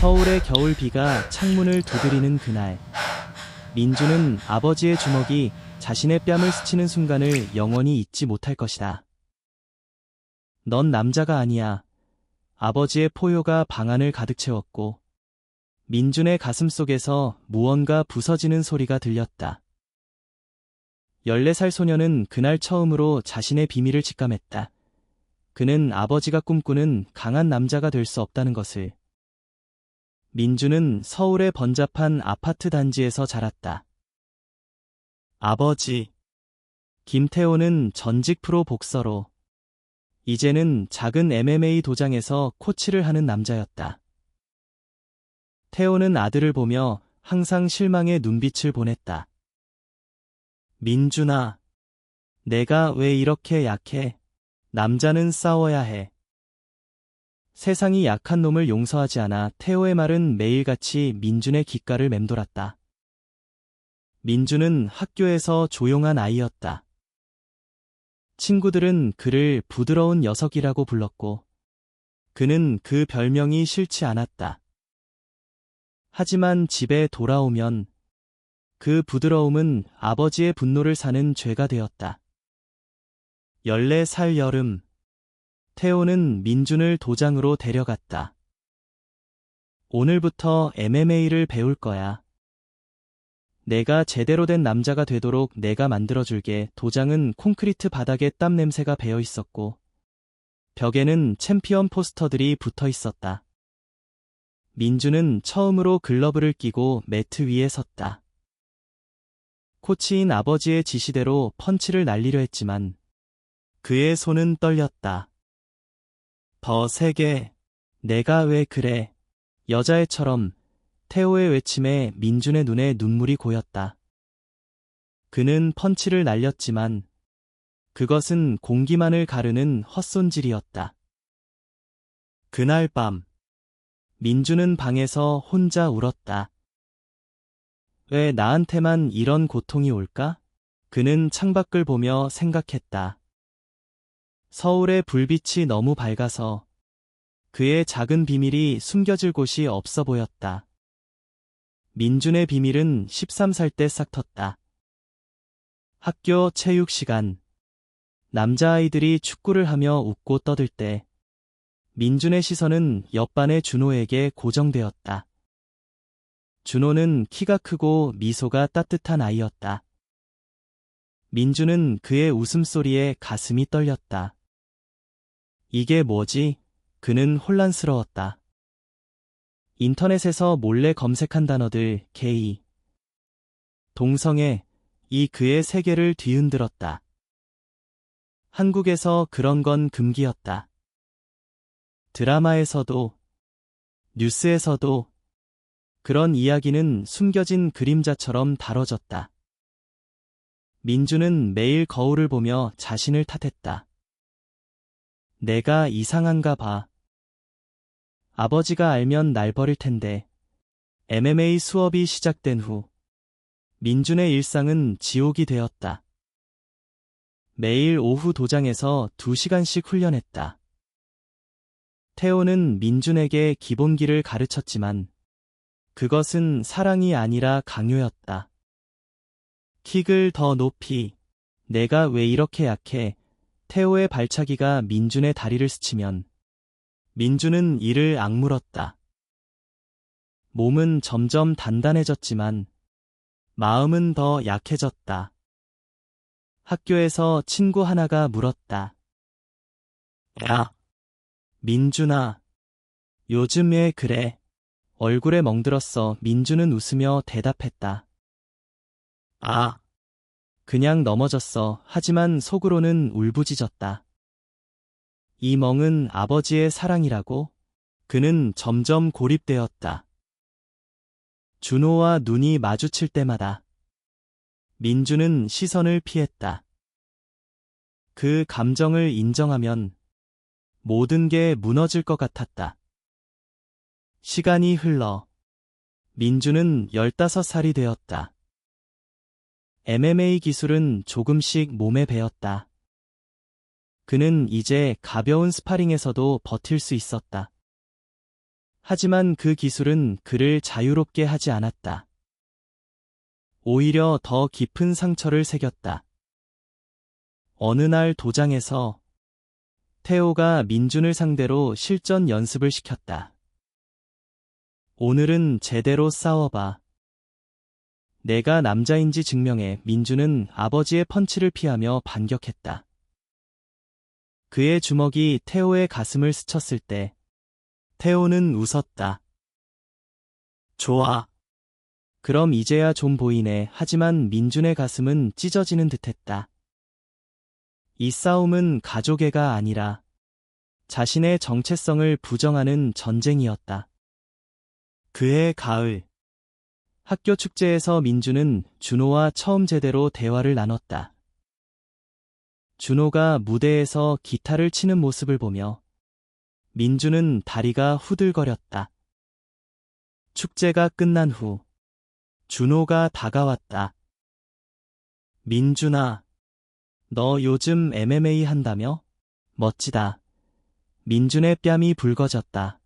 서울의 겨울 비가 창문을 두드리는 그날, 민주는 아버지의 주먹이 자신의 뺨을 스치는 순간을 영원히 잊지 못할 것이다. 넌 남자가 아니야. 아버지의 포효가 방 안을 가득 채웠고, 민준의 가슴 속에서 무언가 부서지는 소리가 들렸다. 14살 소녀는 그날 처음으로 자신의 비밀을 직감했다. 그는 아버지가 꿈꾸는 강한 남자가 될 수 없다는 것을. 민주는 서울의 번잡한 아파트 단지에서 자랐다. 아버지. 김태호는 전직 프로 복서로, 이제는 작은 MMA 도장에서 코치를 하는 남자였다. 태호는 아들을 보며 항상 실망의 눈빛을 보냈다. 민준아, 내가 왜 이렇게 약해? 남자는 싸워야 해. 세상이 약한 놈을 용서하지 않아. 태호의 말은 매일같이 민준의 귓가를 맴돌았다. 민준은 학교에서 조용한 아이였다. 친구들은 그를 부드러운 녀석이라고 불렀고, 그는 그 별명이 싫지 않았다. 하지만 집에 돌아오면 그 부드러움은 아버지의 분노를 사는 죄가 되었다. 14살 여름, 태호는 민준을 도장으로 데려갔다. 오늘부터 MMA를 배울 거야. 내가 제대로 된 남자가 되도록 내가 만들어줄게. 도장은 콘크리트 바닥에 땀 냄새가 배어 있었고, 벽에는 챔피언 포스터들이 붙어 있었다. 민준은 처음으로 글러브를 끼고 매트 위에 섰다. 코치인 아버지의 지시대로 펀치를 날리려 했지만 그의 손은 떨렸다. 더 세게. 내가 왜 그래? 여자애처럼. 태호의 외침에 민준의 눈에 눈물이 고였다. 그는 펀치를 날렸지만 그것은 공기만을 가르는 헛손질이었다. 그날 밤, 민준은 방에서 혼자 울었다. 왜 나한테만 이런 고통이 올까? 그는 창밖을 보며 생각했다. 서울의 불빛이 너무 밝아서 그의 작은 비밀이 숨겨질 곳이 없어 보였다. 민준의 비밀은 13살 때 싹 텄다. 학교 체육 시간. 남자아이들이 축구를 하며 웃고 떠들 때 민준의 시선은 옆반의 준호에게 고정되었다. 준호는 키가 크고 미소가 따뜻한 아이였다. 민준은 그의 웃음소리에 가슴이 떨렸다. 이게 뭐지? 그는 혼란스러웠다. 인터넷에서 몰래 검색한 단어들, 게이, 동성애, 이 그의 세계를 뒤흔들었다. 한국에서 그런 건 금기였다. 드라마에서도, 뉴스에서도 그런 이야기는 숨겨진 그림자처럼 다뤄졌다. 민준은 매일 거울을 보며 자신을 탓했다. 내가 이상한가 봐. 아버지가 알면 날 버릴 텐데. MMA 수업이 시작된 후 민준의 일상은 지옥이 되었다. 매일 오후 도장에서 2시간씩 훈련했다. 태호는 민준에게 기본기를 가르쳤지만 그것은 사랑이 아니라 강요였다. 킥을 더 높이. 내가 왜 이렇게 약해? 태호의 발차기가 민준의 다리를 스치면 민준은 이를 악물었다. 몸은 점점 단단해졌지만 마음은 더 약해졌다. 학교에서 친구 하나가 물었다. 야, 민준아, 요즘 왜 그래? 얼굴에 멍들었어. 민준은 웃으며 대답했다. 아, 그냥 넘어졌어. 하지만 속으로는 울부짖었다. 이 멍은 아버지의 사랑이라고? 그는 점점 고립되었다. 준호와 눈이 마주칠 때마다 민준은 시선을 피했다. 그 감정을 인정하면 모든 게 무너질 것 같았다. 시간이 흘러 민준은 15살이 되었다. MMA 기술은 조금씩 몸에 배었다. 그는 이제 가벼운 스파링에서도 버틸 수 있었다. 하지만 그 기술은 그를 자유롭게 하지 않았다. 오히려 더 깊은 상처를 새겼다. 어느 날 도장에서 태호가 민준을 상대로 실전 연습을 시켰다. 오늘은 제대로 싸워봐. 내가 남자인지 증명해. 민준은 아버지의 펀치를 피하며 반격했다. 그의 주먹이 태호의 가슴을 스쳤을 때 태호는 웃었다. 좋아. 그럼 이제야 좀 보이네. 하지만 민준의 가슴은 찢어지는 듯했다. 이 싸움은 가족애가 아니라 자신의 정체성을 부정하는 전쟁이었다. 그해 가을, 학교 축제에서 민준은 준호와 처음 제대로 대화를 나눴다. 준호가 무대에서 기타를 치는 모습을 보며 민준은 다리가 후들거렸다. 축제가 끝난 후 준호가 다가왔다. 민준아, 너 요즘 MMA 한다며? 멋지다. 민준의 뺨이 붉어졌다.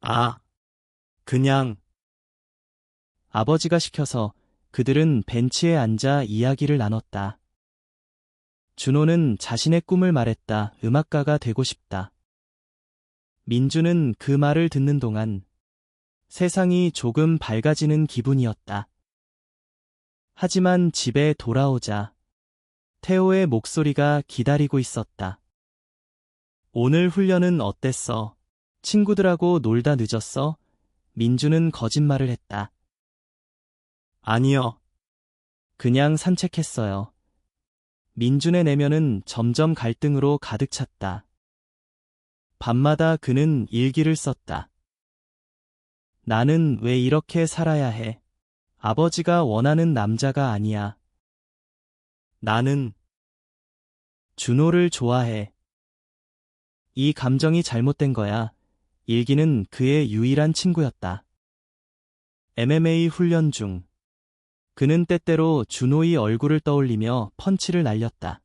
아, 그냥. 아버지가 시켜서 그들은 벤치에 앉아 이야기를 나눴다. 준호는 자신의 꿈을 말했다. 음악가가 되고 싶다. 민준은 그 말을 듣는 동안 세상이 조금 밝아지는 기분이었다. 하지만 집에 돌아오자 태호의 목소리가 기다리고 있었다. 오늘 훈련은 어땠어? 친구들하고 놀다 늦었어? 민준은 거짓말을 했다. 아니요. 그냥 산책했어요. 민준의 내면은 점점 갈등으로 가득 찼다. 밤마다 그는 일기를 썼다. 나는 왜 이렇게 살아야 해? 아버지가 원하는 남자가 아니야. 나는 준호를 좋아해. 이 감정이 잘못된 거야. 일기는 그의 유일한 친구였다. MMA 훈련 중 그는 때때로 준호의 얼굴을 떠올리며 펀치를 날렸다.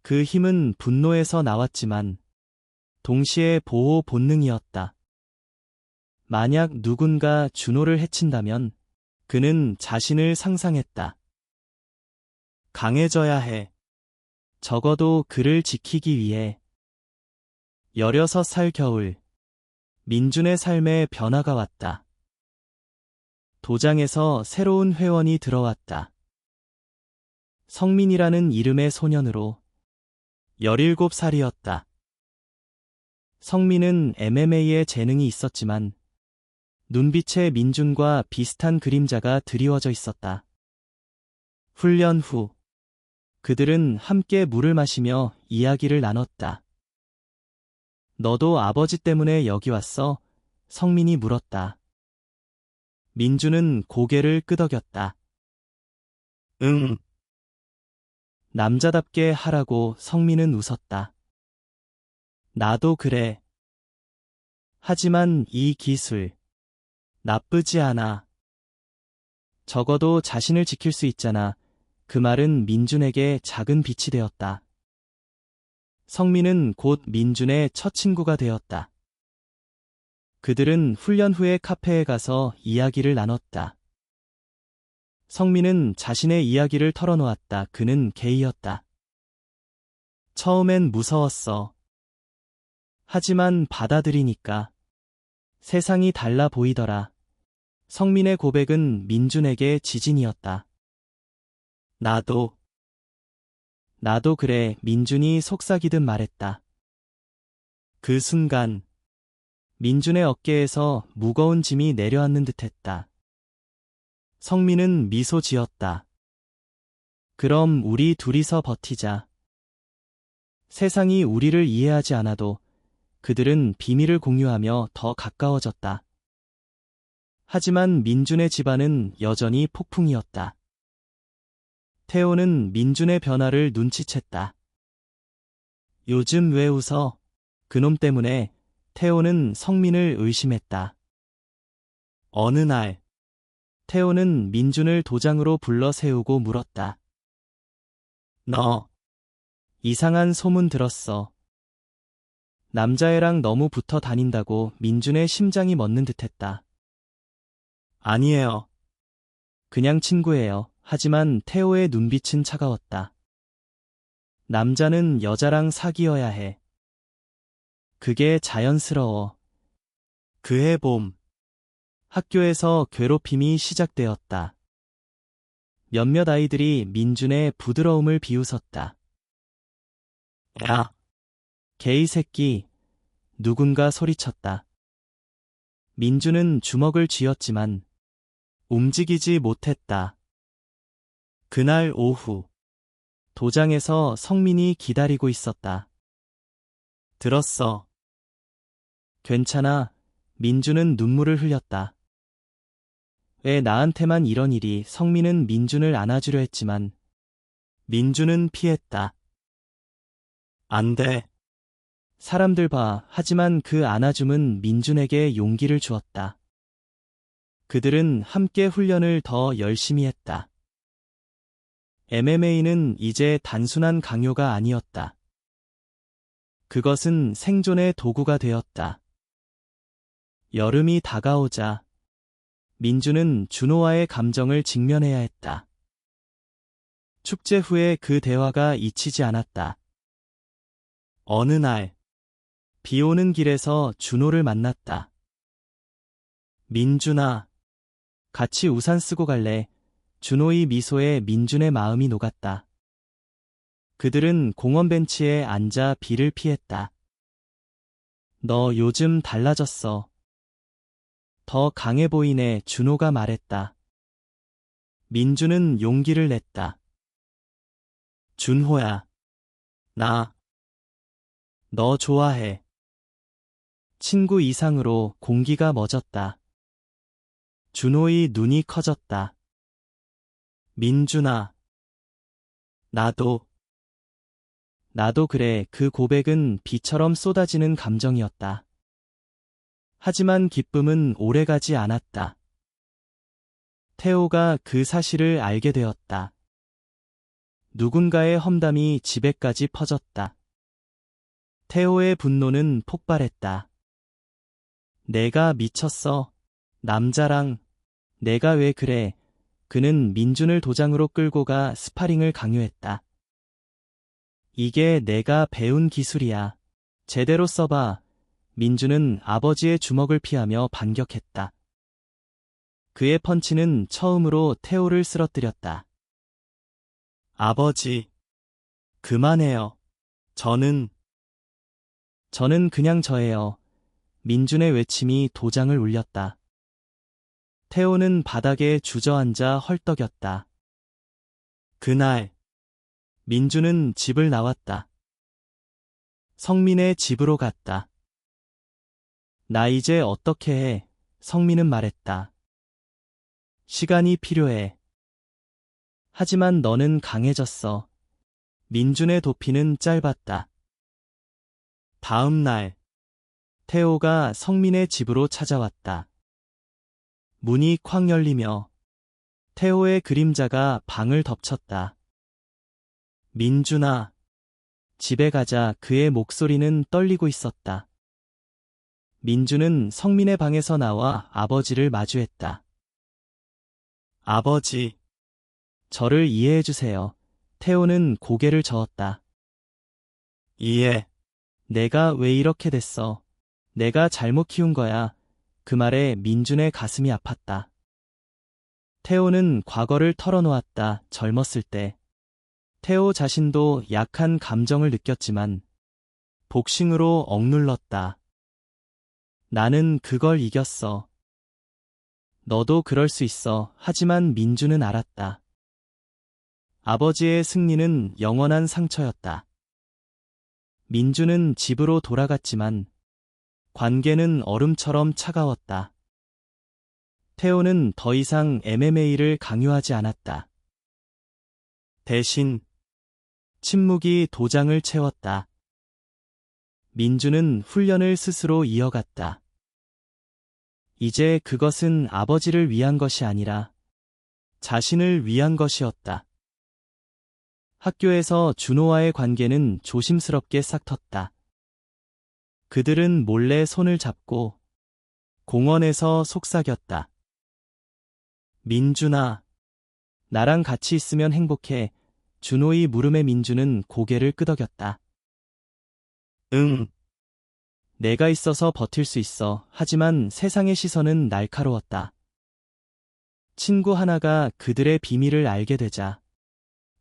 그 힘은 분노에서 나왔지만 동시에 보호 본능이었다. 만약 누군가 준호를 해친다면 그는 자신을 상상했다. 강해져야 해. 적어도 그를 지키기 위해. 16살 겨울, 민준의 삶에 변화가 왔다. 도장에서 새로운 회원이 들어왔다. 성민이라는 이름의 소년으로 17살이었다. 성민은 MMA에 재능이 있었지만 눈빛에 민준과 비슷한 그림자가 드리워져 있었다. 훈련 후 그들은 함께 물을 마시며 이야기를 나눴다. 너도 아버지 때문에 여기 왔어? 성민이 물었다. 민준은 고개를 끄덕였다. 응. 남자답게 하라고 성민은 웃었다. 나도 그래. 하지만 이 기술 나쁘지 않아. 적어도 자신을 지킬 수 있잖아. 그 말은 민준에게 작은 빛이 되었다. 성민은 곧 민준의 첫 친구가 되었다. 그들은 훈련 후에 카페에 가서 이야기를 나눴다. 성민은 자신의 이야기를 털어놓았다. 그는 게이였다. 처음엔 무서웠어. 하지만 받아들이니까 세상이 달라 보이더라. 성민의 고백은 민준에게 지진이었다. 나도 그래. 민준이 속삭이듯 말했다. 그 순간 민준의 어깨에서 무거운 짐이 내려앉는 듯했다. 성민은 미소 지었다. 그럼 우리 둘이서 버티자. 세상이 우리를 이해하지 않아도 그들은 비밀을 공유하며 더 가까워졌다. 하지만 민준의 집안은 여전히 폭풍이었다. 태호는 민준의 변화를 눈치챘다. 요즘 왜 웃어? 그놈 때문에. 태호는 성민을 의심했다. 어느 날 태호는 민준을 도장으로 불러 세우고 물었다. 너 이상한 소문 들었어. 남자애랑 너무 붙어 다닌다고 민준의 심장이 멎는 듯했다. 아니에요. 그냥 친구예요. 하지만 태호의 눈빛은 차가웠다. 남자는 여자랑 사귀어야 해. 그게 자연스러워. 그해 봄, 학교에서 괴롭힘이 시작되었다. 몇몇 아이들이 민준의 부드러움을 비웃었다. 야, 개이 새끼, 누군가 소리쳤다. 민준은 주먹을 쥐었지만 움직이지 못했다. 그날 오후, 도장에서 성민이 기다리고 있었다. 들었어. 괜찮아. 민준은 눈물을 흘렸다. 왜 나한테만 이런 일이. 성민은 민준을 안아주려 했지만 민준은 피했다. 안 돼. 사람들 봐. 하지만 그 안아줌은 민준에게 용기를 주었다. 그들은 함께 훈련을 더 열심히 했다. MMA는 이제 단순한 강요가 아니었다. 그것은 생존의 도구가 되었다. 여름이 다가오자 민준은 준호와의 감정을 직면해야 했다. 축제 후에 그 대화가 잊히지 않았다. 어느 날, 비 오는 길에서 준호를 만났다. 민준아, 같이 우산 쓰고 갈래? 준호의 미소에 민준의 마음이 녹았다. 그들은 공원 벤치에 앉아 비를 피했다. 너 요즘 달라졌어. 더 강해 보이네. 준호가 말했다. 민준은 용기를 냈다. 준호야, 너 좋아해. 친구 이상으로 공기가 멎었다. 준호의 눈이 커졌다. 민준아, 나도 그래. 그 고백은 비처럼 쏟아지는 감정이었다. 하지만 기쁨은 오래가지 않았다. 태호가 그 사실을 알게 되었다. 누군가의 험담이 집에까지 퍼졌다. 태호의 분노는 폭발했다. 내가 미쳤어. 남자랑. 내가 왜 그래. 그는 민준을 도장으로 끌고 가 스파링을 강요했다. 이게 내가 배운 기술이야. 제대로 써봐. 민준은 아버지의 주먹을 피하며 반격했다. 그의 펀치는 처음으로 태호를 쓰러뜨렸다. 아버지, 그만해요. 저는 그냥 저예요. 민준의 외침이 도장을 울렸다. 태호는 바닥에 주저앉아 헐떡였다. 그날, 민준은 집을 나왔다. 성민의 집으로 갔다. 나 이제 어떻게 해? 성민은 말했다. 시간이 필요해. 하지만 너는 강해졌어. 민준의 도피는 짧았다. 다음 날, 태호가 성민의 집으로 찾아왔다. 문이 쾅 열리며 태호의 그림자가 방을 덮쳤다. 민준아, 집에 가자. 그의 목소리는 떨리고 있었다. 민준은 성민의 방에서 나와 아버지를 마주했다. 아버지, 저를 이해해 주세요. 태호는 고개를 저었다. 이해. 내가 왜 이렇게 됐어? 내가 잘못 키운 거야. 그 말에 민준의 가슴이 아팠다. 태호는 과거를 털어놓았다. 젊었을 때. 태호 자신도 약한 감정을 느꼈지만 복싱으로 억눌렀다. 나는 그걸 이겼어. 너도 그럴 수 있어. 하지만 민준은 알았다. 아버지의 승리는 영원한 상처였다. 민준은 집으로 돌아갔지만 관계는 얼음처럼 차가웠다. 태호는 더 이상 MMA를 강요하지 않았다. 대신 침묵이 도장을 채웠다. 민준은 훈련을 스스로 이어갔다. 이제 그것은 아버지를 위한 것이 아니라 자신을 위한 것이었다. 학교에서 준호와의 관계는 조심스럽게 싹텄다. 그들은 몰래 손을 잡고 공원에서 속삭였다. 민준아, 나랑 같이 있으면 행복해. 준호의 물음에 민준은 고개를 끄덕였다. 응. 내가 있어서 버틸 수 있어. 하지만 세상의 시선은 날카로웠다. 친구 하나가 그들의 비밀을 알게 되자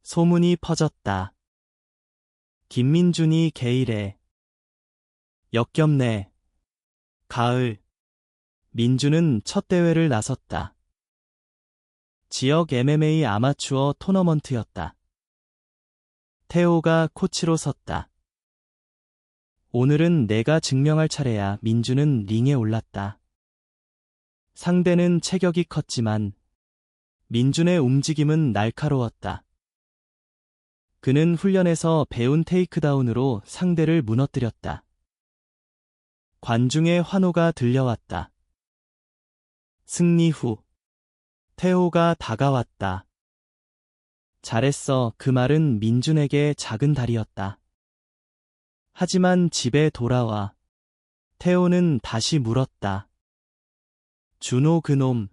소문이 퍼졌다. 김민준이 게이래. 역겹네. 가을. 민준은 첫 대회를 나섰다. 지역 MMA 아마추어 토너먼트였다. 태호가 코치로 섰다. 오늘은 내가 증명할 차례야. 민준은 링에 올랐다. 상대는 체격이 컸지만 민준의 움직임은 날카로웠다. 그는 훈련에서 배운 테이크다운으로 상대를 무너뜨렸다. 관중의 환호가 들려왔다. 승리 후 태호가 다가왔다. 잘했어. 그 말은 민준에게 작은 달이었다. 하지만 집에 돌아와 태호는 다시 물었다. 준호 그놈,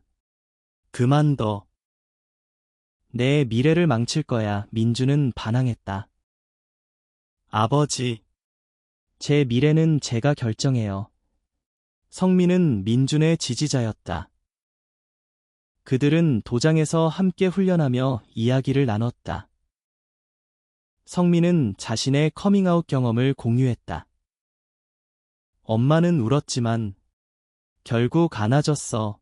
그만둬. 내 미래를 망칠 거야. 민준은 반항했다. 아버지, 제 미래는 제가 결정해요. 성민은 민준의 지지자였다. 그들은 도장에서 함께 훈련하며 이야기를 나눴다. 성민은 자신의 커밍아웃 경험을 공유했다. 엄마는 울었지만 결국 안아줬어.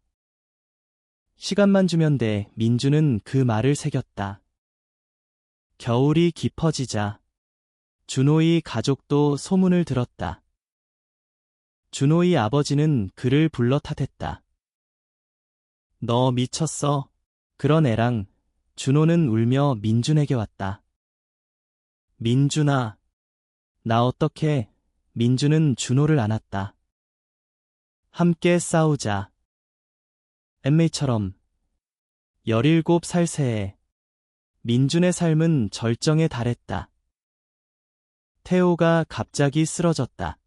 시간만 주면 돼. 민준은 그 말을 새겼다. 겨울이 깊어지자 준호의 가족도 소문을 들었다. 준호의 아버지는 그를 불러 탓했다. 너 미쳤어? 그런 애랑. 준호는 울며 민준에게 왔다. 민준아, 나 어떡해? 민준은 준호를 안았다. 함께 싸우자. 엠메이처럼. 17살 새해 민준의 삶은 절정에 달했다. 태호가 갑자기 쓰러졌다.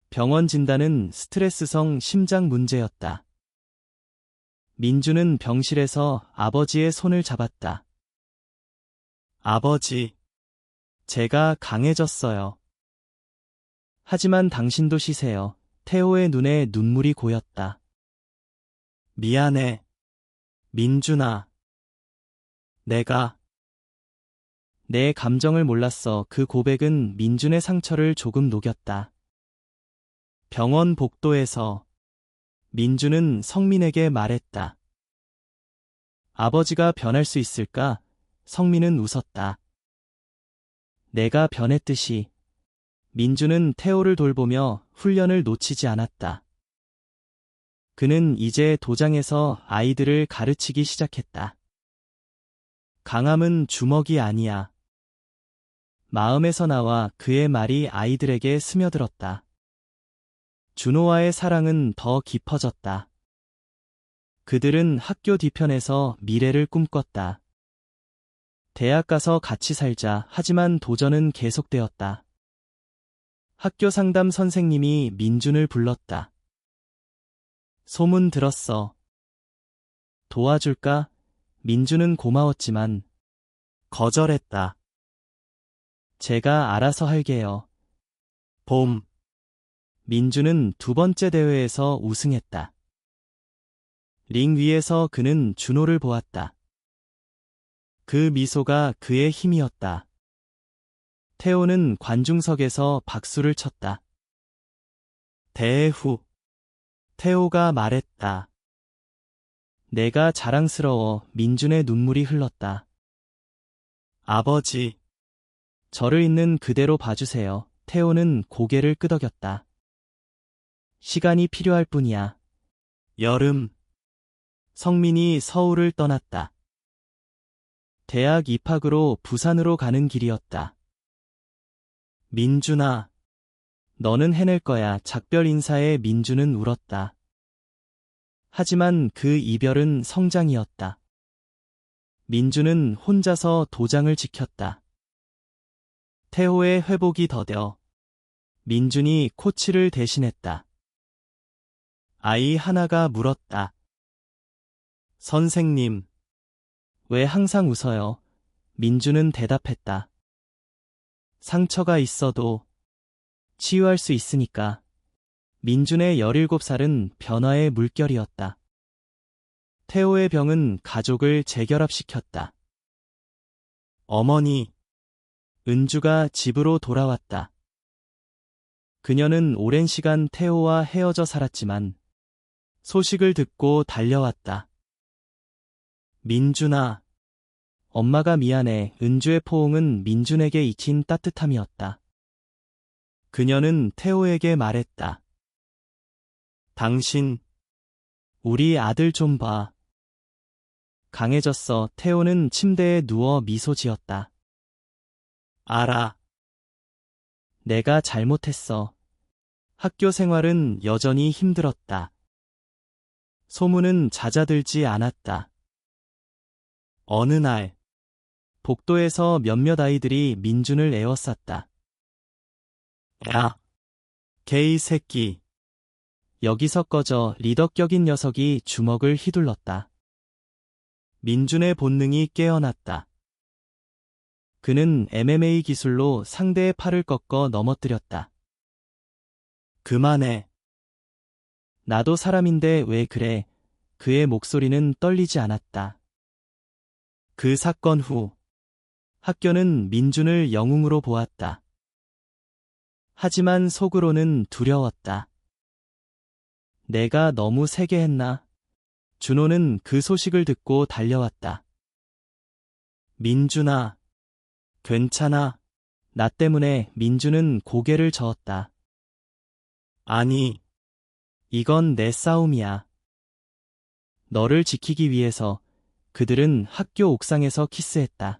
병원 진단은 스트레스성 심장 문제였다. 민준은 병실에서 아버지의 손을 잡았다. 아버지, 제가 강해졌어요. 하지만 당신도 쉬세요. 태호의 눈에 눈물이 고였다. 미안해, 민준아. 내가 내 감정을 몰랐어. 그 고백은 민준의 상처를 조금 녹였다. 병원 복도에서 민준은 성민에게 말했다. 아버지가 변할 수 있을까? 성민은 웃었다. 내가 변했듯이. 민준은 태호를 돌보며 훈련을 놓치지 않았다. 그는 이제 도장에서 아이들을 가르치기 시작했다. 강함은 주먹이 아니야. 마음에서 나와. 그의 말이 아이들에게 스며들었다. 준호와의 사랑은 더 깊어졌다. 그들은 학교 뒤편에서 미래를 꿈꿨다. 대학 가서 같이 살자. 하지만 도전은 계속되었다. 학교 상담 선생님이 민준을 불렀다. 소문 들었어. 도와줄까? 민준은 고마웠지만 거절했다. 제가 알아서 할게요. 봄. 민준은 두 번째 대회에서 우승했다. 링 위에서 그는 준호를 보았다. 그 미소가 그의 힘이었다. 태호는 관중석에서 박수를 쳤다. 대회 후 태호가 말했다. 내가 자랑스러워. 민준의 눈물이 흘렀다. 아버지, 저를 있는 그대로 봐주세요. 태호는 고개를 끄덕였다. 시간이 필요할 뿐이야. 여름. 성민이 서울을 떠났다. 대학 입학으로 부산으로 가는 길이었다. 민준아, 너는 해낼 거야. 작별 인사에 민준은 울었다. 하지만 그 이별은 성장이었다. 민준은 혼자서 도장을 지켰다. 태호의 회복이 더뎌 민준이 코치를 대신했다. 아이 하나가 물었다. 선생님, 왜 항상 웃어요? 민준은 대답했다. 상처가 있어도 치유할 수 있으니까. 민준의 17살은 변화의 물결이었다. 태호의 병은 가족을 재결합시켰다. 어머니, 은주가 집으로 돌아왔다. 그녀는 오랜 시간 태호와 헤어져 살았지만 소식을 듣고 달려왔다. 민준아, 엄마가 미안해. 은주의 포옹은 민준에게 익힌 따뜻함이었다. 그녀는 태호에게 말했다. 당신, 우리 아들 좀 봐. 강해졌어. 태호는 침대에 누워 미소 지었다. 알아. 내가 잘못했어. 학교 생활은 여전히 힘들었다. 소문은 잦아들지 않았다. 어느 날, 복도에서 몇몇 아이들이 민준을 에워쌌다. 야, 개이 새끼. 여기서 꺼져. 리더격인 녀석이 주먹을 휘둘렀다. 민준의 본능이 깨어났다. 그는 MMA 기술로 상대의 팔을 꺾어 넘어뜨렸다. 그만해. 나도 사람인데 왜 그래? 그의 목소리는 떨리지 않았다. 그 사건 후 학교는 민준을 영웅으로 보았다. 하지만 속으로는 두려웠다. 내가 너무 세게 했나? 준호는 그 소식을 듣고 달려왔다. 민준아, 괜찮아. 나 때문에. 민준은 고개를 저었다. 아니, 이건 내 싸움이야. 너를 지키기 위해서. 그들은 학교 옥상에서 키스했다.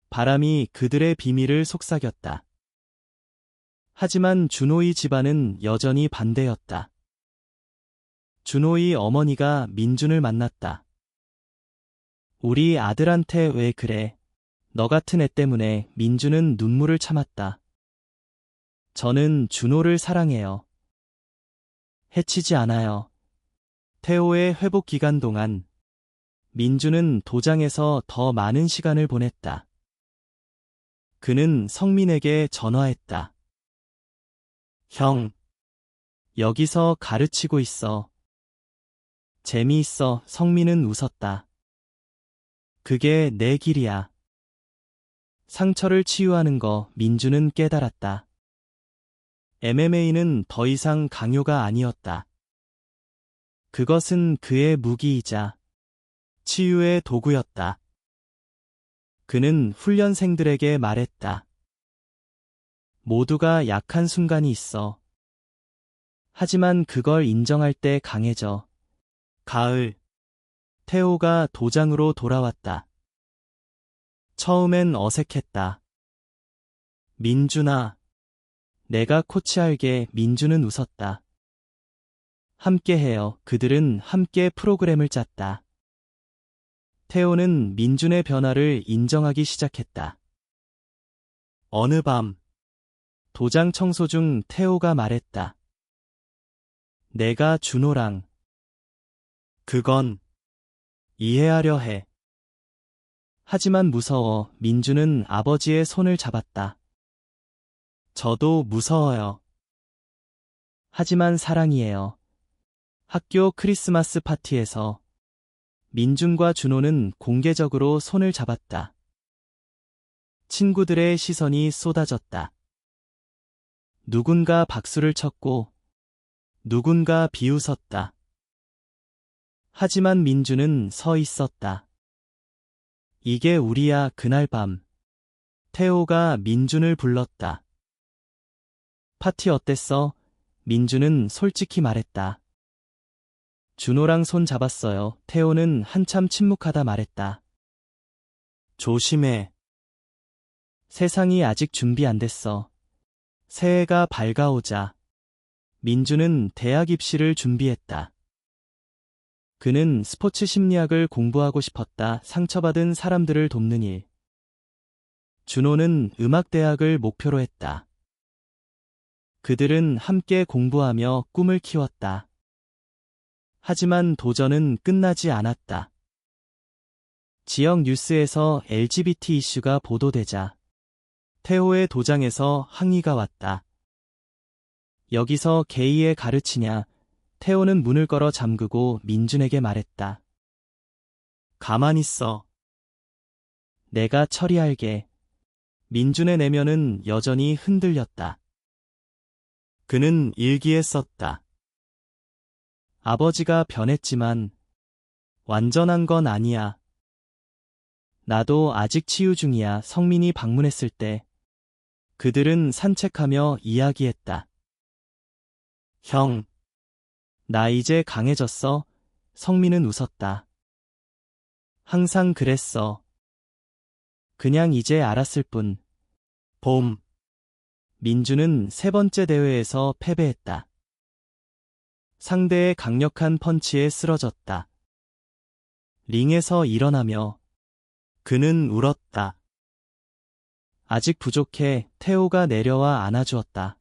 바람이 그들의 비밀을 속삭였다. 하지만 준호의 집안은 여전히 반대였다. 준호의 어머니가 민준을 만났다. 우리 아들한테 왜 그래? 너 같은 애 때문에. 민준은 눈물을 참았다. 저는 준호를 사랑해요. 해치지 않아요. 태호의 회복 기간 동안 민준은 도장에서 더 많은 시간을 보냈다. 그는 성민에게 전화했다. 형, 여기서 가르치고 있어. 재미있어. 성민은 웃었다. 그게 내 길이야. 상처를 치유하는 거. 민준은 깨달았다. MMA는 더 이상 강요가 아니었다. 그것은 그의 무기이자 치유의 도구였다. 그는 훈련생들에게 말했다. 모두가 약한 순간이 있어. 하지만 그걸 인정할 때 강해져. 가을, 태호가 도장으로 돌아왔다. 처음엔 어색했다. 민준아, 내가 코치할게. 민준은 웃었다. 함께해요. 그들은 함께 프로그램을 짰다. 태호는 민준의 변화를 인정하기 시작했다. 어느 밤, 도장 청소 중 태호가 말했다. 내가 준호랑 그건 이해하려 해. 하지만 무서워. 민준은 아버지의 손을 잡았다. 저도 무서워요. 하지만 사랑이에요. 학교 크리스마스 파티에서 민준과 준호는 공개적으로 손을 잡았다. 친구들의 시선이 쏟아졌다. 누군가 박수를 쳤고 누군가 비웃었다. 하지만 민준은 서 있었다. 이게 우리야. 그날 밤 태호가 민준을 불렀다. 파티 어땠어? 민준은 솔직히 말했다. 준호랑 손 잡았어요. 태호는 한참 침묵하다 말했다. 조심해. 세상이 아직 준비 안 됐어. 새해가 밝아오자 민준은 대학 입시를 준비했다. 그는 스포츠 심리학을 공부하고 싶었다. 상처받은 사람들을 돕는 일. 준호는 음악대학을 목표로 했다. 그들은 함께 공부하며 꿈을 키웠다. 하지만 도전은 끝나지 않았다. 지역 뉴스에서 LGBT 이슈가 보도되자 태호의 도장에서 항의가 왔다. 여기서 게이에 가르치냐? 태호는 문을 걸어 잠그고 민준에게 말했다. 가만히 있어. 내가 처리할게. 민준의 내면은 여전히 흔들렸다. 그는 일기에 썼다. 아버지가 변했지만 완전한 건 아니야. 나도 아직 치유 중이야. 성민이 방문했을 때 그들은 산책하며 이야기했다. 형, 나 이제 강해졌어? 성민은 웃었다. 항상 그랬어. 그냥 이제 알았을 뿐. 봄. 민주는 세 번째 대회에서 패배했다. 상대의 강력한 펀치에 쓰러졌다. 링에서 일어나며 그는 울었다. 아직 부족해. 태호가 내려와 안아주었다.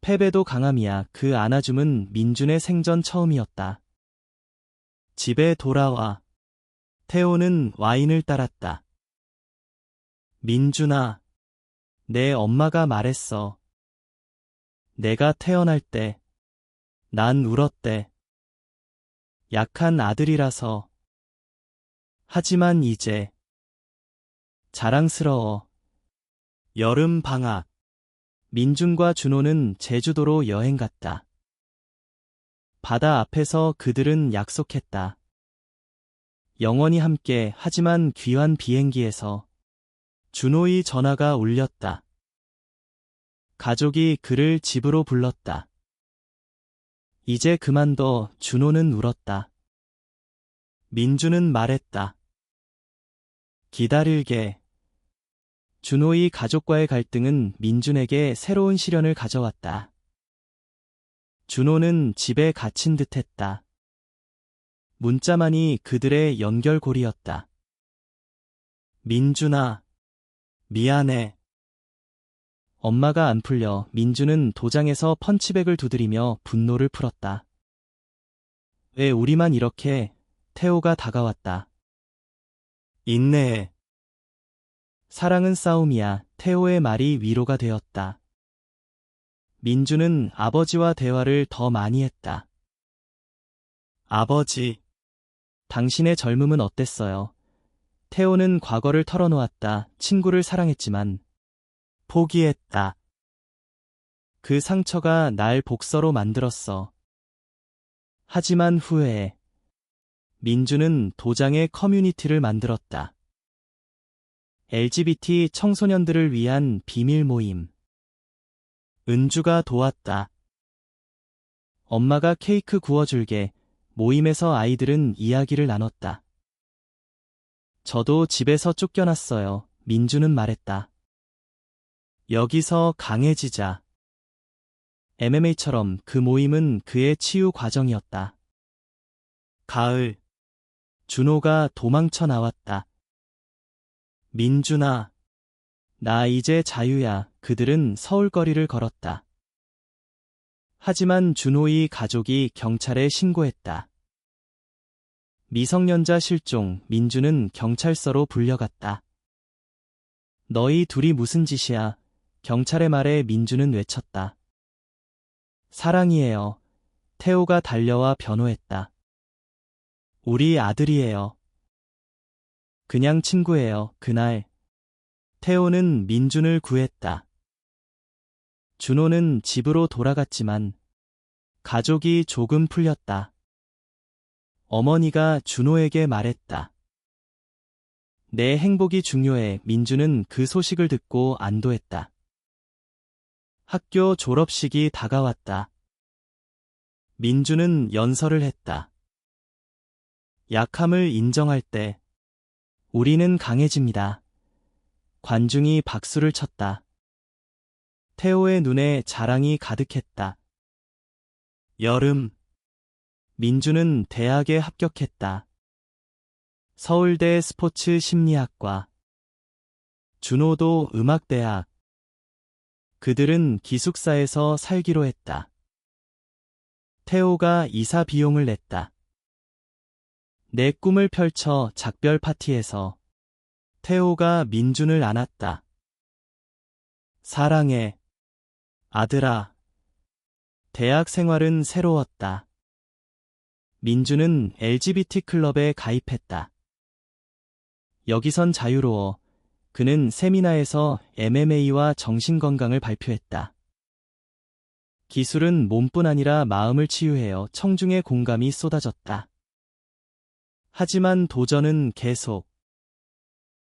패배도 강함이야. 그 안아줌은 민준의 생전 처음이었다. 집에 돌아와. 태호는 와인을 따랐다. 민준아, 내 엄마가 말했어. 내가 태어날 때, 난 울었대. 약한 아들이라서. 하지만 이제, 자랑스러워. 여름 방학. 민준과 준호는 제주도로 여행 갔다. 바다 앞에서 그들은 약속했다. 영원히 함께. 하지만 귀한 비행기에서 준호의 전화가 울렸다. 가족이 그를 집으로 불렀다. 이제 그만둬. 준호는 울었다. 민준은 말했다. 기다릴게. 준호의 가족과의 갈등은 민준에게 새로운 시련을 가져왔다. 준호는 집에 갇힌 듯했다. 문자만이 그들의 연결고리였다. 민준아, 미안해. 엄마가 안 풀려. 민준은 도장에서 펀치백을 두드리며 분노를 풀었다. 왜 우리만 이렇게? 태호가 다가왔다. 인내해. 사랑은 싸움이야. 태호의 말이 위로가 되었다. 민준은 아버지와 대화를 더 많이 했다. 아버지, 당신의 젊음은 어땠어요? 태호는 과거를 털어놓았다. 친구를 사랑했지만 포기했다. 그 상처가 날 복서로 만들었어. 하지만 후회해. 민준은 도장의 커뮤니티를 만들었다. LGBT 청소년들을 위한 비밀 모임. 은주가 도왔다. 엄마가 케이크 구워줄게. 모임에서 아이들은 이야기를 나눴다. 저도 집에서 쫓겨났어요. 민주는 말했다. 여기서 강해지자. MMA처럼 그 모임은 그의 치유 과정이었다. 가을. 준호가 도망쳐 나왔다. 민준아, 나 이제 자유야. 그들은 서울거리를 걸었다. 하지만 준호의 가족이 경찰에 신고했다. 미성년자 실종. 민준은 경찰서로 불려갔다. 너희 둘이 무슨 짓이야? 경찰의 말에 민준은 외쳤다. 사랑이에요. 태호가 달려와 변호했다. 우리 아들이에요. 그냥 친구예요. 그날 태호는 민준을 구했다. 준호는 집으로 돌아갔지만 가족이 조금 풀렸다. 어머니가 준호에게 말했다. 내 행복이 중요해. 민준은 그 소식을 듣고 안도했다. 학교 졸업식이 다가왔다. 민준은 연설을 했다. 약함을 인정할 때 우리는 강해집니다. 관중이 박수를 쳤다. 태호의 눈에 자랑이 가득했다. 여름. 민준은 대학에 합격했다. 서울대 스포츠 심리학과. 준호도 음악대학. 그들은 기숙사에서 살기로 했다. 태호가 이사 비용을 냈다. 내 꿈을 펼쳐 작별 파티에서 태호가 민준을 안았다. 사랑해, 아들아. 대학 생활은 새로웠다. 민준은 LGBT 클럽에 가입했다. 여기선 자유로워. 그는 세미나에서 MMA와 정신건강을 발표했다. 기술은 몸뿐 아니라 마음을 치유해요. 청중의 공감이 쏟아졌다. 하지만 도전은 계속.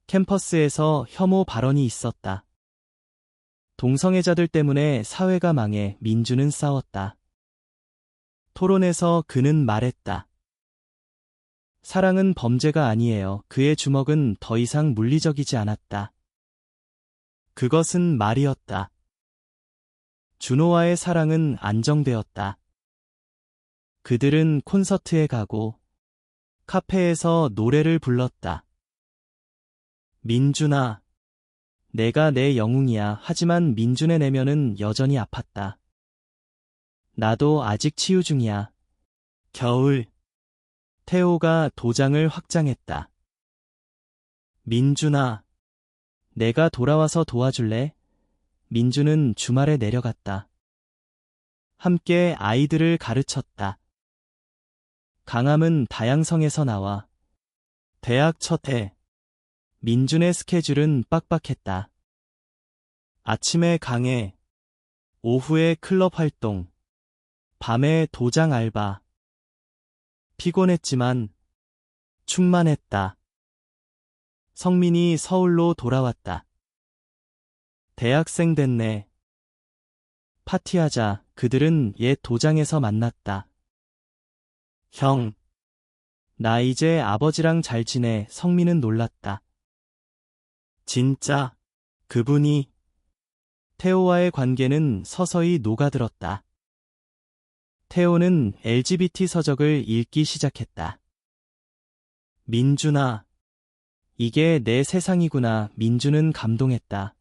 캠퍼스에서 혐오 발언이 있었다. 동성애자들 때문에 사회가 망해 민준은 싸웠다. 토론에서 그는 말했다. 사랑은 범죄가 아니에요. 그의 주먹은 더 이상 물리적이지 않았다. 그것은 말이었다. 준호와의 사랑은 안정되었다. 그들은 콘서트에 가고 카페에서 노래를 불렀다. 민준아, 내가 내 영웅이야. 하지만 민준의 내면은 여전히 아팠다. 나도 아직 치유 중이야. 겨울. 태호가 도장을 확장했다. 민준아, 내가 돌아와서 도와줄래? 민준은 주말에 내려갔다. 함께 아이들을 가르쳤다. 강함은 다양성에서 나와. 대학 첫 해. 민준의 스케줄은 빡빡했다. 아침에 강해, 오후에 클럽 활동, 밤에 도장 알바. 피곤했지만 충만했다. 성민이 서울로 돌아왔다. 대학생 됐네. 파티하자. 그들은 옛 도장에서 만났다. 형, 나 이제 아버지랑 잘 지내. 성민은 놀랐다. 진짜? 그분이? 태호와의 관계는 서서히 녹아들었다. 태호는 LGBT 서적을 읽기 시작했다. 민준아, 이게 내 세상이구나. 민준은 감동했다.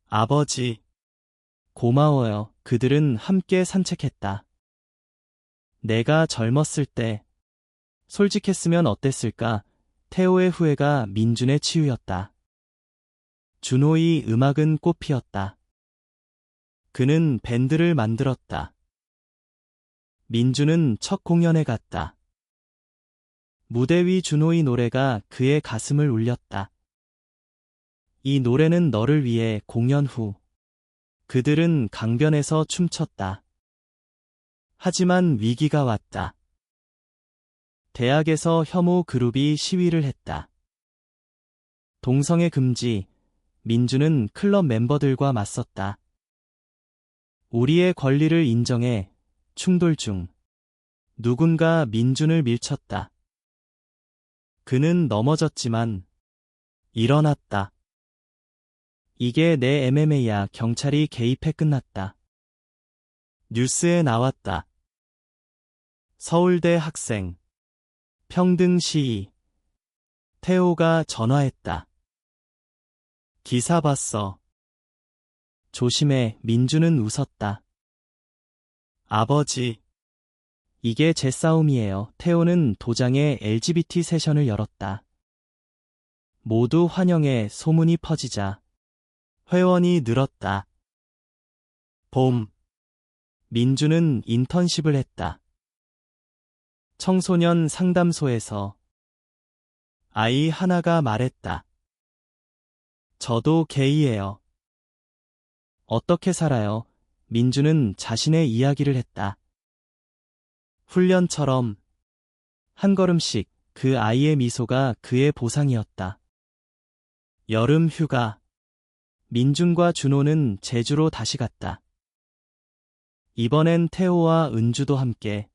아버지, 고마워요. 그들은 함께 산책했다. 내가 젊었을 때 솔직했으면 어땠을까? 태호의 후회가 민준의 치유였다. 준호의 음악은 꽃피었다. 그는 밴드를 만들었다. 민준은 첫 공연에 갔다. 무대 위 준호의 노래가 그의 가슴을 울렸다. 이 노래는 너를 위해. 공연 후 그들은 강변에서 춤췄다. 하지만 위기가 왔다. 대학에서 혐오 그룹이 시위를 했다. 동성애 금지. 민준은 클럽 멤버들과 맞섰다. 우리의 권리를 인정해. 충돌 중 누군가 민준을 밀쳤다. 그는 넘어졌지만 일어났다. 이게 내 MMA야. 경찰이 개입해 끝났다. 뉴스에 나왔다. 서울대 학생 평등 시위. 태호가 전화했다. 기사 봤어. 조심해. 민준은 웃었다. 아버지, 이게 제 싸움이에요. 태호는 도장에 LGBT 세션을 열었다. 모두 환영해. 소문이 퍼지자 회원이 늘었다. 봄. 민준은 인턴십을 했다. 청소년 상담소에서 아이 하나가 말했다. 저도 게이예요. 어떻게 살아요? 민준은 자신의 이야기를 했다. 훈련처럼 한 걸음씩. 그 아이의 미소가 그의 보상이었다. 여름 휴가. 민준과 준호는 제주로 다시 갔다. 이번엔 태호와 은주도 함께.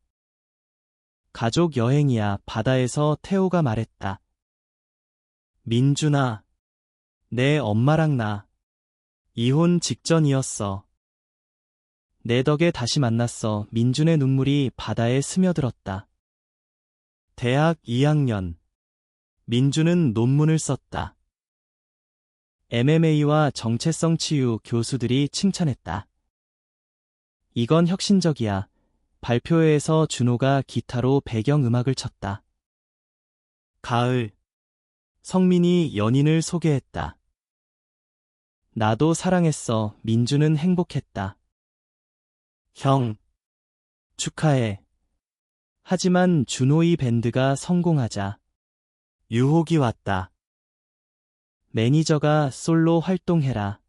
가족 여행이야. 바다에서 태호가 말했다. 민준아, 내 엄마랑 나 이혼 직전이었어. 내 덕에 다시 만났어. 민준의 눈물이 바다에 스며들었다. 대학 2학년. 민준은 논문을 썼다. MMA와 정체성 치유 교수들이 칭찬했다. 이건 혁신적이야. 발표회에서 준호가 기타로 배경음악을 쳤다. 가을. 성민이 연인을 소개했다. 나도 사랑했어. 민주는 행복했다. 형. 축하해. 하지만 준호의 밴드가 성공하자 유혹이 왔다. 매니저가 솔로 활동해라.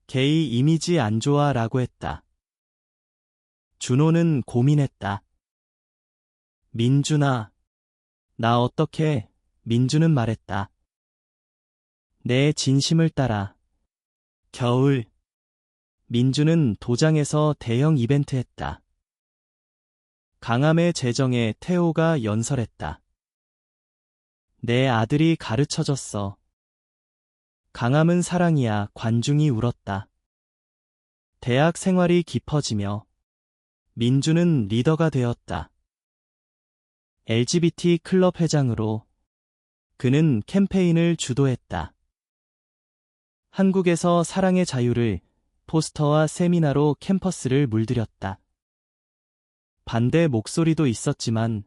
게이 이미지 안 좋아 라고 했다. 준호는 고민했다. 민준아, 나 어떡해? 민주는 말했다. 내 진심을 따라. 겨울. 민주는 도장에서 대형 이벤트 했다. 강함의 재정에 태호가 연설했다. 내 아들이 가르쳐줬어. 강함은 사랑이야. 관중이 울었다. 대학 생활이 깊어지며 민주는 리더가 되었다. LGBT 클럽 회장으로 그는 캠페인을 주도했다. 한국에서 사랑의 자유를 포스터와 세미나로 캠퍼스를 물들였다. 반대 목소리도 있었지만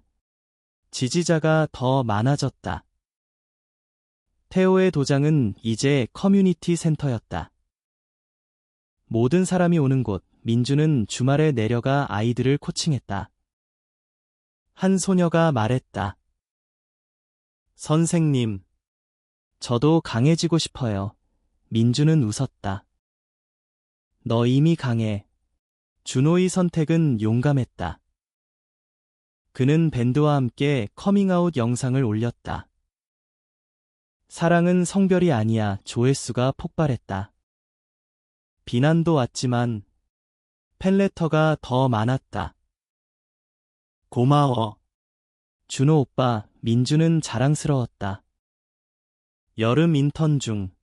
지지자가 더 많아졌다. 태호의 도장은 이제 커뮤니티 센터였다. 모든 사람이 오는 곳, 민주는 주말에 내려가 아이들을 코칭했다. 한 소녀가 말했다. 선생님, 저도 강해지고 싶어요. 민주는 웃었다. 너 이미 강해. 준호의 선택은 용감했다. 그는 밴드와 함께 커밍아웃 영상을 올렸다. 사랑은 성별이 아니야. 조회수가 폭발했다. 비난도 왔지만 팬레터가 더 많았다. 고마워. 준호 오빠. 민주는 자랑스러웠다. 여름 인턴 중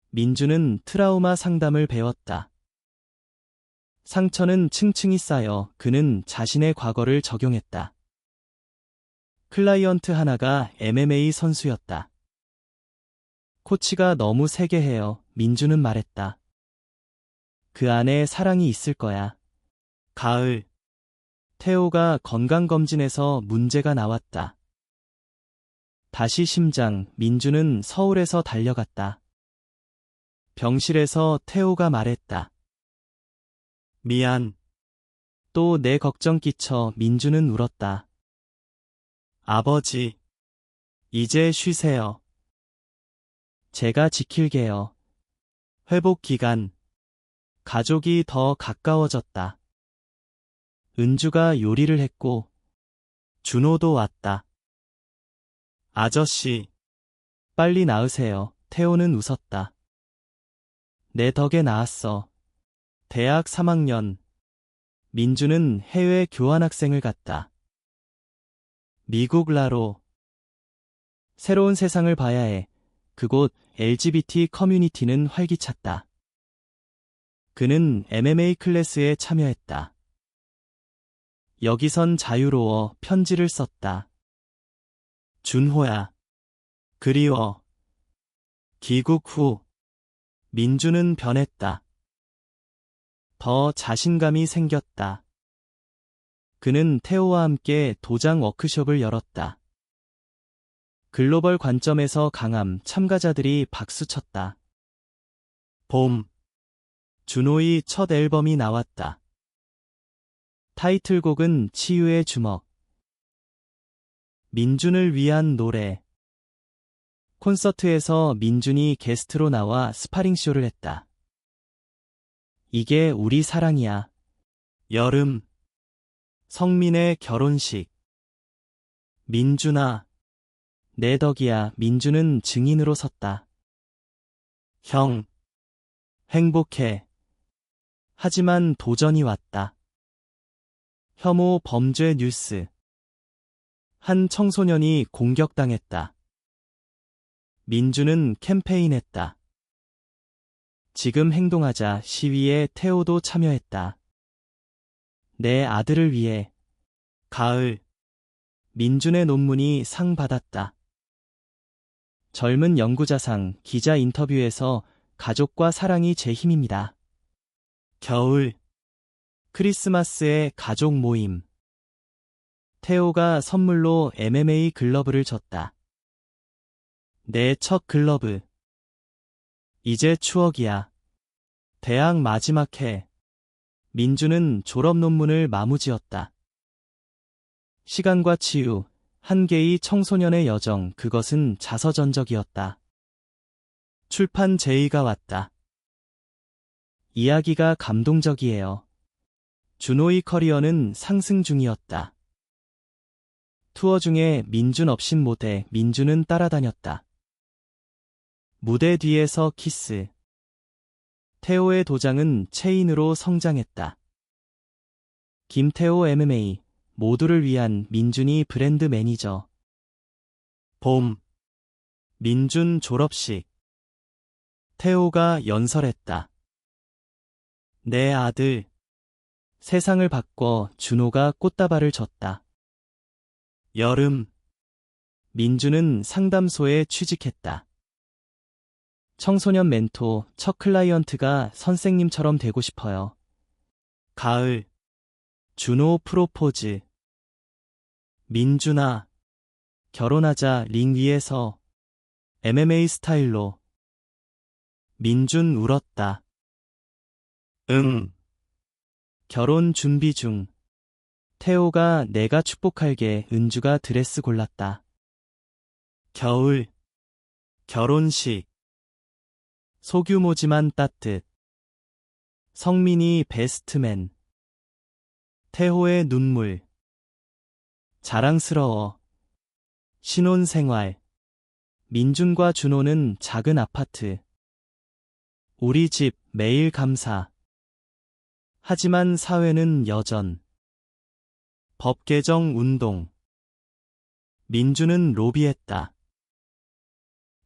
민주는 트라우마 상담을 배웠다. 상처는 층층이 쌓여 그는 자신의 과거를 적용했다. 클라이언트 하나가 MMA 선수였다. 코치가 너무 세게 해요. 민주는 말했다. 그 안에 사랑이 있을 거야. 가을. 태호가 건강검진에서 문제가 나왔다. 다시 심장. 민주는 서울에서 달려갔다. 병실에서 태호가 말했다. 미안. 또 내 걱정 끼쳐. 민주는 울었다. 아버지. 이제 쉬세요. 제가 지킬게요. 회복 기간. 가족이 더 가까워졌다. 은주가 요리를 했고 준호도 왔다. 아저씨. 빨리 나으세요. 태호는 웃었다. 내 덕에 나았어. 대학 3학년. 민주는 해외 교환학생을 갔다. 미국 라로. 새로운 세상을 봐야 해. 그곳 LGBT 커뮤니티는 활기찼다. 그는 MMA 클래스에 참여했다. 여기선 자유로워. 편지를 썼다. 준호야. 그리워. 귀국 후 민주는 변했다. 더 자신감이 생겼다. 그는 태호와 함께 도장 워크숍을 열었다. 글로벌 관점에서 강함. 참가자들이 박수쳤다. 봄. 준호의 첫 앨범이 나왔다. 타이틀곡은 치유의 주먹. 민준을 위한 노래. 콘서트에서 민준이 게스트로 나와 스파링쇼를 했다. 이게 우리 사랑이야. 여름. 성민의 결혼식. 민준아. 내 덕이야. 민주는 증인으로 섰다. 형. 행복해. 하지만 도전이 왔다. 혐오 범죄 뉴스. 한 청소년이 공격당했다. 민주는 캠페인했다. 지금 행동하자. 시위에 태호도 참여했다. 내 아들을 위해. 가을. 민준의 논문이 상 받았다. 젊은 연구자상 기자 인터뷰에서 가족과 사랑이 제 힘입니다. 겨울. 크리스마스의 가족 모임. 태호가 선물로 MMA 글러브를 줬다. 내 첫 글러브. 이제 추억이야. 대학 마지막 해. 민주는 졸업 논문을 마무지었다. 시간과 치유, 한 개의 청소년의 여정, 그것은 자서전적이었다. 출판 제의가 왔다. 이야기가 감동적이에요. 준호의 커리어는 상승 중이었다. 투어 중에 민준 없인 못해 민주는 따라다녔다. 무대 뒤에서 키스. 태호의 도장은 체인으로 성장했다. 김태호 MMA, 모두를 위한 민준이 브랜드 매니저. 봄. 민준 졸업식. 태호가 연설했다. 내 아들. 세상을 바꿔 준호가 꽃다발을 줬다. 여름. 민주는 상담소에 취직했다. 청소년 멘토, 첫 클라이언트가 선생님처럼 되고 싶어요. 가을. 준호 프로포즈. 민준아, 결혼하자. 링 위에서. MMA 스타일로. 민준 울었다. 응. 결혼 준비 중. 태호가 내가 축복할게. 은주가 드레스 골랐다. 겨울. 결혼식. 소규모지만 따뜻. 성민이 베스트맨. 태호의 눈물. 자랑스러워. 신혼생활. 민준과 준호는 작은 아파트. 우리 집 매일 감사. 하지만 사회는 여전. 법 개정 운동. 민준은 로비했다.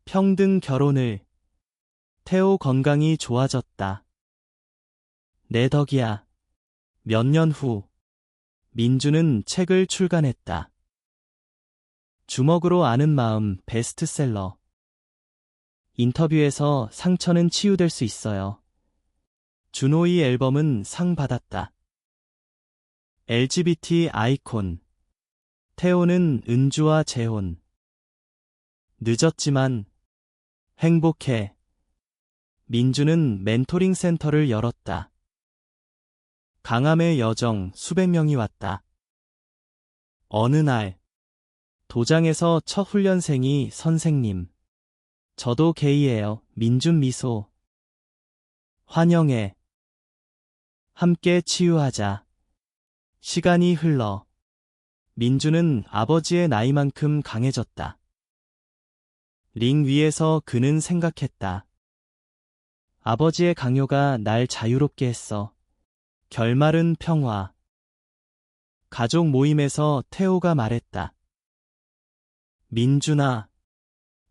평등 결혼을. 태호 건강이 좋아졌다. 내 덕이야. 몇 년 후. 민준은 책을 출간했다. 주먹으로 아는 마음 베스트셀러. 인터뷰에서 상처는 치유될 수 있어요. 준호의 앨범은 상 받았다. LGBT 아이콘. 태호는 은주와 재혼. 늦었지만 행복해. 민주는 멘토링 센터를 열었다. 강함의 여정, 수백 명이 왔다. 어느 날 도장에서 첫 훈련생이 선생님. 저도 게이예요. 민준 미소. 환영해. 함께 치유하자. 시간이 흘러. 민주는 아버지의 나이만큼 강해졌다. 링 위에서 그는 생각했다. 아버지의 강요가 날 자유롭게 했어. 결말은 평화. 가족 모임에서 태호가 말했다. 민준아.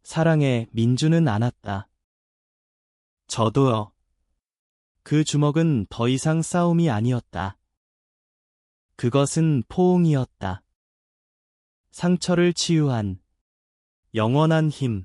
사랑해. 민준은 안았다. 저도요. 그 주먹은 더 이상 싸움이 아니었다. 그것은 포옹이었다. 상처를 치유한 영원한 힘.